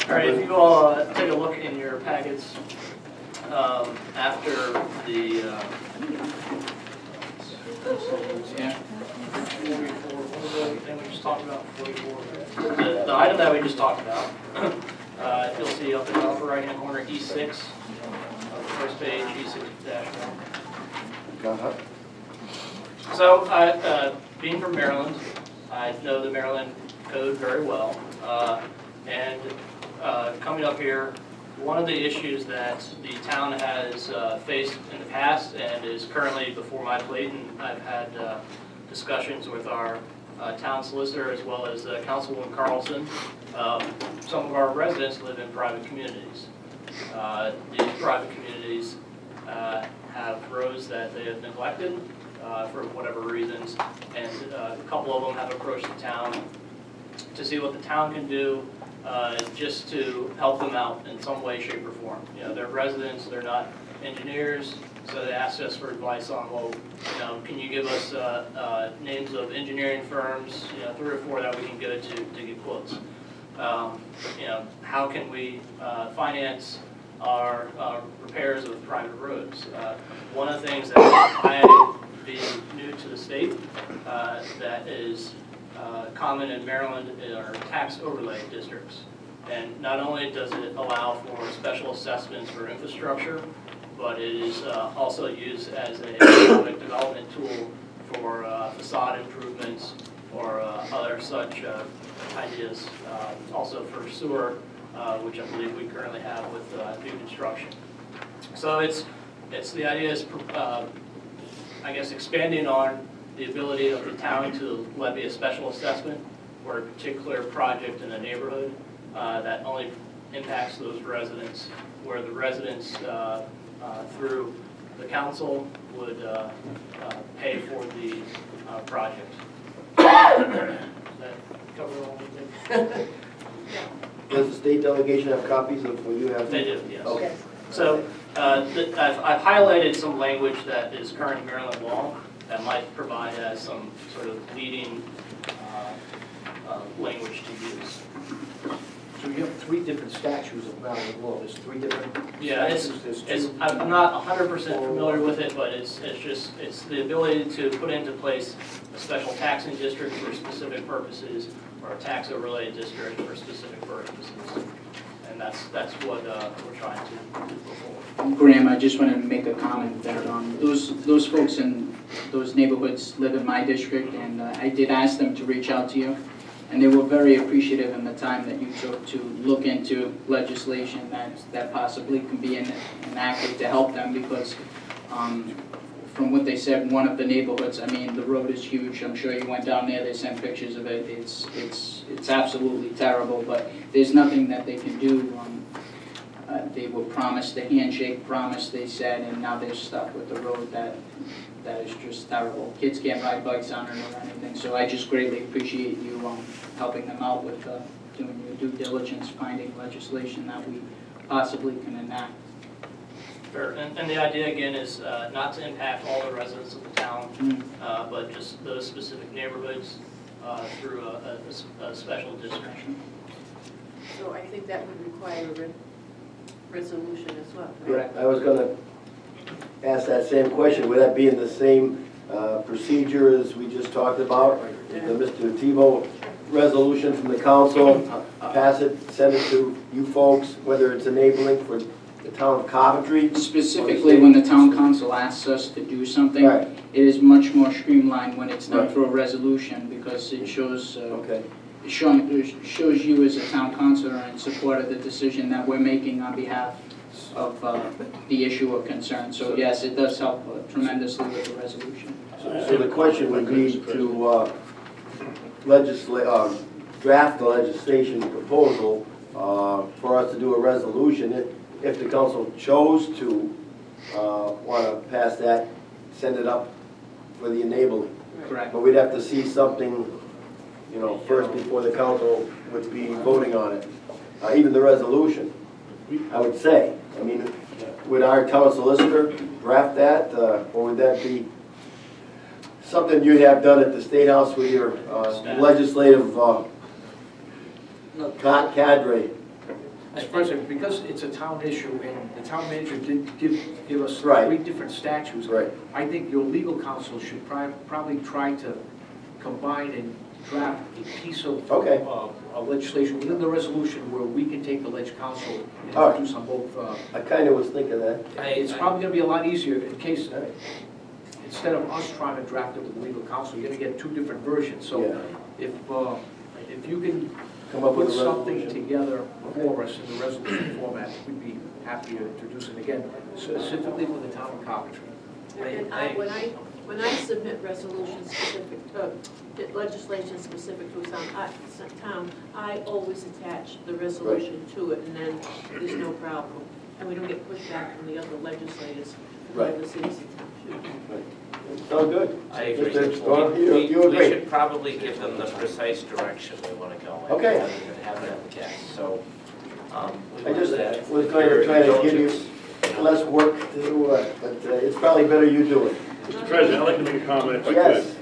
right, if you all take a look in your packets, after the the item that we just talked about, you'll see up in the upper right-hand corner, E6 of the first page, E6-1. Uh-huh. So, being from Maryland, I know the Maryland code very well. And coming up here, one of the issues that the town has faced in the past and is currently before my plate, and I've had discussions with our town solicitor as well as Councilwoman Carlson. Some of our residents live in private communities. These private communities have roads that they have neglected for whatever reasons, and a couple of them have approached the town to see what the town can do just to help them out in some way, shape, or form. You know, they're residents, they're not engineers, so they asked us for advice on, well, you know, can you give us names of engineering firms, you know, 3 or 4 that we can go to get quotes. You know, how can we finance our repairs of private roads? One of the things that I, being new to the state, that is common in Maryland are tax overlay districts. And not only does it allow for special assessments for infrastructure, but it is also used as an economic development tool for facade improvements or other such ideas. Also for sewer, which I believe we currently have with new construction. So it's the idea is, I guess, expanding on the ability of the town to levy a special assessment for a particular project in a neighborhood that only impacts those residents, where the residents through the council would pay for the project. Does that cover all of it? Does the state delegation have copies of what you have? They do, yes. Okay. So I've highlighted some language that is current Maryland law that might provide as some sort of leading language to use. So you have 3 different statutes of Maryland law. There's 3 different Yeah, statutes. I'm not 100% familiar with it, but it's the ability to put into place a special taxing district for specific purposes or a tax overlay district for specific purposes. And that's what we're trying to do before. Graham, I just wanted to make a comment that those folks in those neighborhoods live in my district, and I did ask them to reach out to you, and they were very appreciative in the time that you took to look into legislation that possibly can be enacted to help them, because from what they said, one of the neighborhoods, I mean, the road is huge. I'm sure you went down there, they sent pictures of it. It's absolutely terrible, but there's nothing that they can do. They were promised the handshake promise, they said, and now they're stuck with the road that is just terrible. Kids can't ride bikes on it or anything, so I just greatly appreciate you helping them out with doing your due diligence, finding legislation that we possibly can enact. Sure, and the idea again is not to impact all the residents of the town, but just those specific neighborhoods through a special district. So I think that would require a resolution as well, right? Correct. I was going to ask that same question. Would that be in the same procedure as we just talked about? The Mr. Tebow resolution from the council, pass it, send it to you folks, whether it's enabling for the town of Coventry? Specifically, when the town council asks us to do something, right, it is much more streamlined when it's done through a resolution, because it shows it shows you as a town councilor in support of the decision that we're making on behalf of the issue of concern. So yes, it does help tremendously with the resolution. So the question would be to draft the legislation proposal for us to do a resolution. If the council chose to want to pass that, send it up for the enabling. Correct. But we'd have to see something, you know, first before the council would be voting on it. Even the resolution, I would say. I mean, would our town solicitor draft that, or would that be something you'd have done at the State House with your legislative cadre? Mr. President, because it's a town issue and the town manager did give us 3 different statutes, I think your legal counsel should probably try to combine and draft a piece of a legislation within the resolution where we can take the ledge council and All right. introduce on both. I kind of was thinking that. It's probably going to be a lot easier in case, instead of us trying to draft it with the legal counsel, you're going to get two different versions. So if you can Come up with put a something resolution. together for us in the resolution format, we'd be happy to introduce it again, specifically for the town of Coventry. And when I submit resolutions specific, legislation specific to some town, I always attach the resolution to it, and then there's no problem. And we don't get pushback from the other legislators from other cities and townships. Sounds good. I agree. You agree? We should probably give them the precise direction we want to go in. Okay. Rather than have them guess. So, I just was going to try to give you less work to do, but it's probably better you do it. Mr. President, I'd like to make a comment if I Yes. could.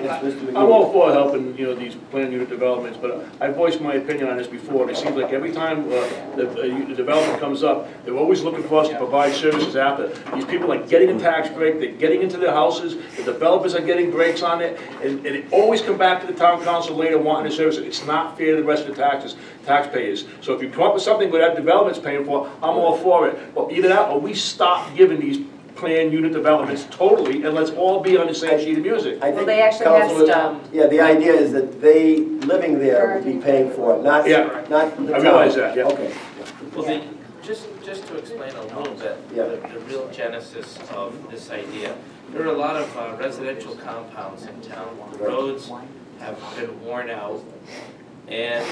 Yes, Mr. McGee. I'm all for helping, these planned unit developments, but I voiced my opinion on this before. It seems like every time the development comes up, they're always looking for us to provide services after. These people are getting a tax break, they're getting into their houses, the developers are getting breaks on it, and it always come back to the town council later wanting the service. It's not fair to the rest of the taxpayers. So if you come up with something where that development's paying for, I'm all for it. But either that or we stop giving these planned unit developments totally, and let's all be on the same sheet of music. I think they actually have Councilman- stopped. Yeah, the idea is that they, living there, would be paying for it, not the I town. realize that, yeah. Okay. well, just to explain a little bit, the real genesis of this idea. There are a lot of residential compounds in town. The roads have been worn out, and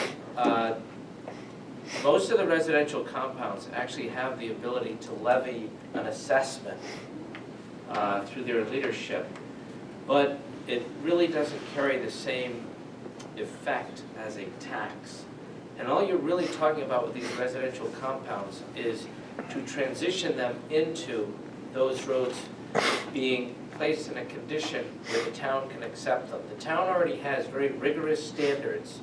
most of the residential compounds actually have the ability to levy an assessment through their leadership, but it really doesn't carry the same effect as a tax. And all you're really talking about with these residential compounds is to transition them into those roads being placed in a condition where the town can accept them. The town already has very rigorous standards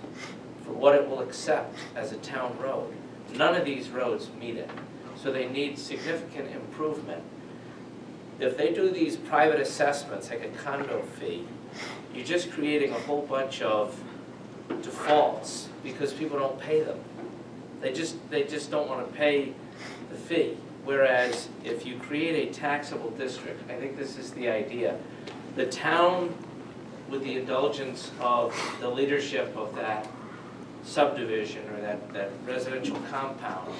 for what it will accept as a town road. None of these roads meet it, so they need significant improvement. If they do these private assessments, like a condo fee, you're just creating a whole bunch of defaults because people don't pay them. They just don't want to pay the fee. Whereas if you create a taxable district, I think this is the idea, the town, with the indulgence of the leadership of that subdivision or that residential compound,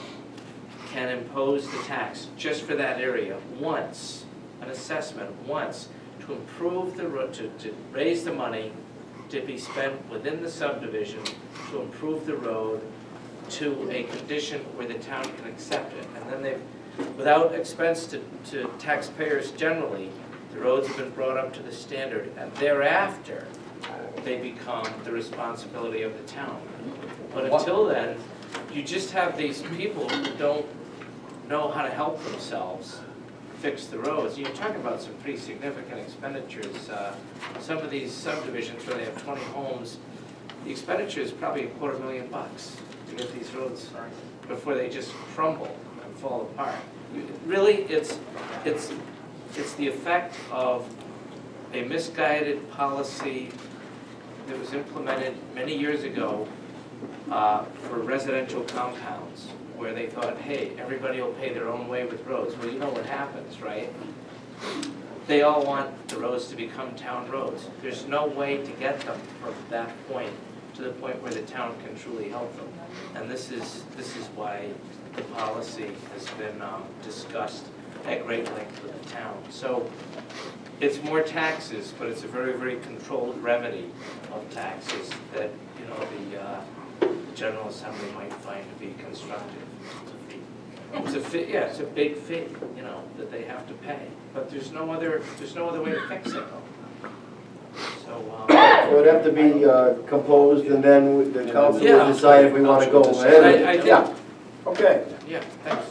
can impose the tax just for that area once, an assessment once, to improve the road, to raise the money to be spent within the subdivision to improve the road to a condition where the town can accept it. And then they've, without expense to taxpayers generally, the roads have been brought up to the standard, and thereafter they become the responsibility of the town. But until then, you just have these people who don't know how to help themselves fix the roads. You're talking about some pretty significant expenditures. Some of these subdivisions where they have 20 homes, the expenditure is probably $250,000 to get these roads before they just crumble and fall apart. Really, it's the effect of a misguided policy that was implemented many years ago for residential compounds, where they thought, hey, everybody will pay their own way with roads. Well, you know what happens, right? They all want the roads to become town roads. There's no way to get them from that point to the point where the town can truly help them. And this is why the policy has been discussed at great length with the town. So it's more taxes, but it's a very, very controlled remedy of taxes that, you know, the General Assembly might find to be constructive. It's a fee. Yeah, it's a big fee, you know, that they have to pay. But there's no other way to fix it. So it would have to be composed, and then the council will decide if we want to go ahead. Yeah. Okay. Yeah. Thanks.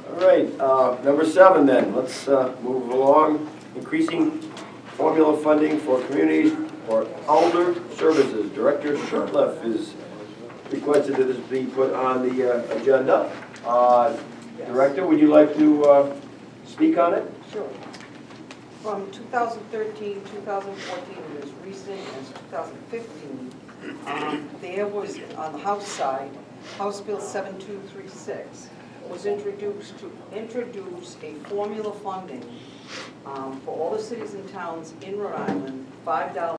All right. Number 7 then. Let's move along. Increasing formula funding for communities or elder services. Director Shurtleff is requested that this be put on the agenda. Director, would you like to speak on it? Sure. From 2013, 2014, and as recent as 2015, There was, on the House side, House Bill 7236 was introduced to introduce a formula funding for all the cities and towns in Rhode Island, $5